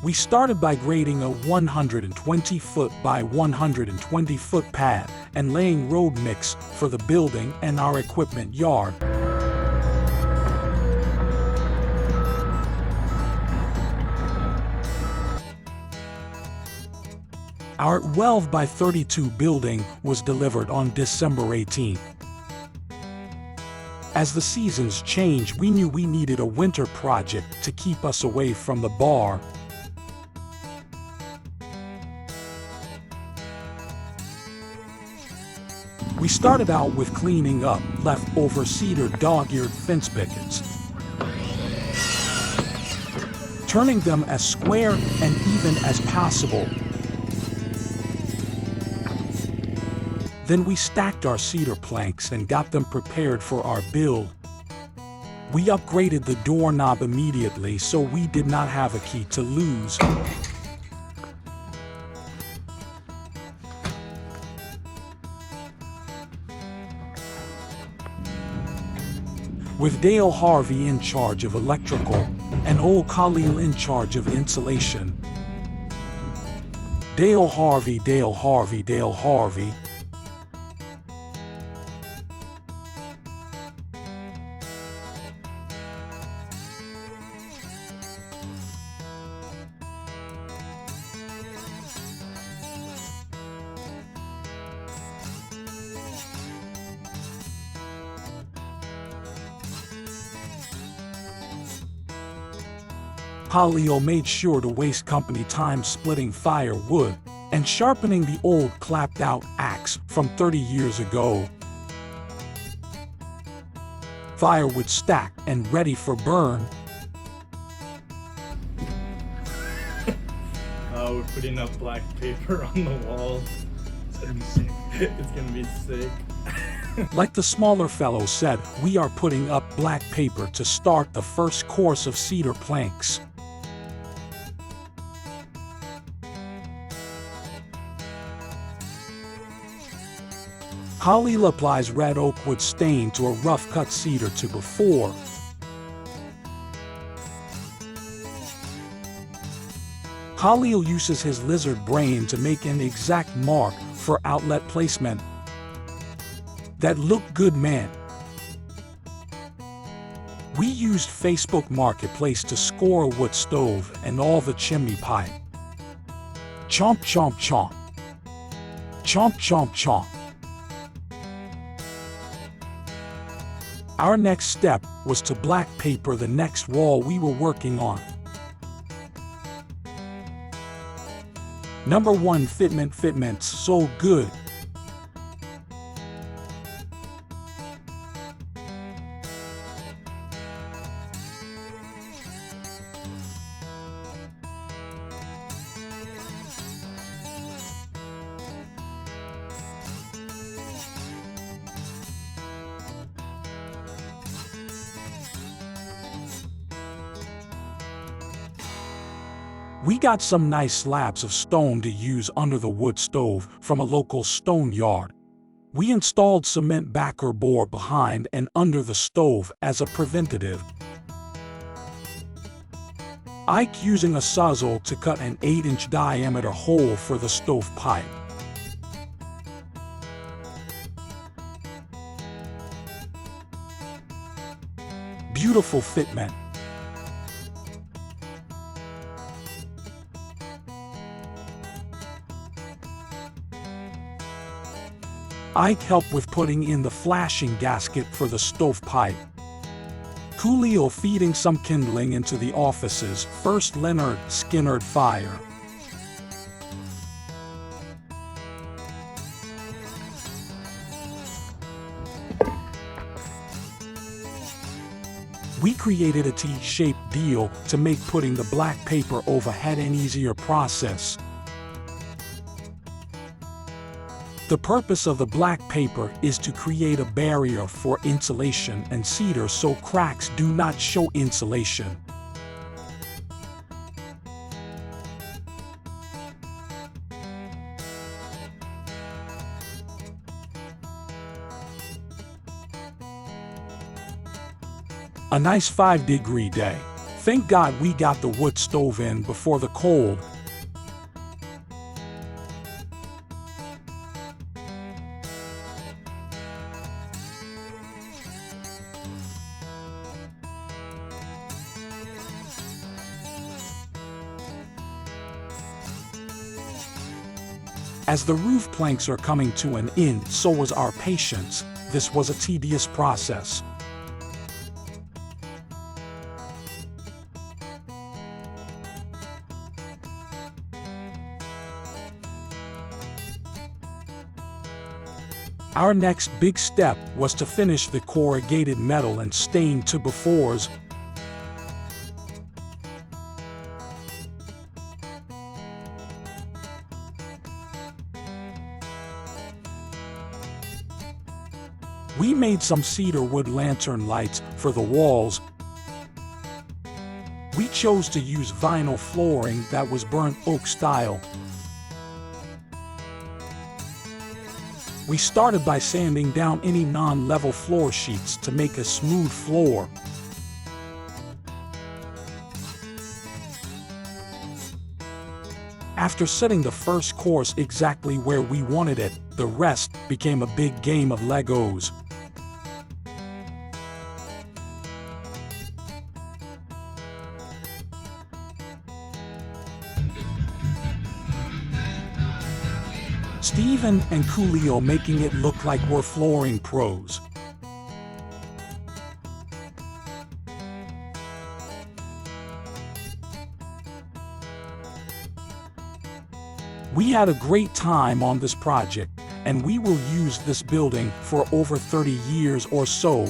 We started by grading a 120-foot by 120-foot pad and laying road mix for the building and our equipment yard. Our 12 by 32 building was delivered on December 18th. As the seasons changed, we knew we needed a winter project to keep us away from the bar. We started out with cleaning up leftover cedar dog-eared fence pickets, turning them as square and even as possible. Then we stacked our cedar planks and got them prepared for our build. We upgraded the doorknob immediately so we did not have a key to lose. With Dale Harvey in charge of electrical and old Khalil in charge of insulation. Dale Harvey, Dale Harvey, Dale Harvey. Khalil made sure to waste company time splitting firewood and sharpening the old clapped-out axe from 30 years ago. Firewood stacked and ready for burn. We're putting up black paper on the walls. It's gonna be sick. It's gonna be sick. Like the smaller fellow said, we are putting up black paper to start the first course of cedar planks. Khalil applies red oak wood stain to a rough-cut cedar to before. Khalil uses his lizard brain to make an exact mark for outlet placement. That looked good, man. We used Facebook Marketplace to score a wood stove and all the chimney pipe. Chomp, chomp, chomp. Chomp, chomp, chomp. Our next step was to black paper the next wall we were working on. Number 1 fitment, so good. We got some nice slabs of stone to use under the wood stove from a local stone yard. We installed cement backer board behind and under the stove as a preventative. Ike using a sawzall to cut an 8-inch diameter hole for the stove pipe. Beautiful fitment. Ike helped with putting in the flashing gasket for the stovepipe. Coolio feeding some kindling into the office's first Leonard Skinner fire. We created a T-shaped deal to make putting the black paper overhead an easier process. The purpose of the black paper is to create a barrier for insulation and cedar so cracks do not show insulation. A nice 5-degree day. Thank God we got the wood stove in before the cold. As the roof planks are coming to an end, so was our patience. This was a tedious process. Our next big step was to finish the corrugated metal and stain to befores. We made some cedar wood lantern lights for the walls. We chose to use vinyl flooring that was burnt oak style. We started by sanding down any non-level floor sheets to make a smooth floor. After setting the first course exactly where we wanted it, the rest became a big game of Legos. Steven and Coolio making it look like we're flooring pros. We had a great time on this project, and we will use this building for over 30 years or so.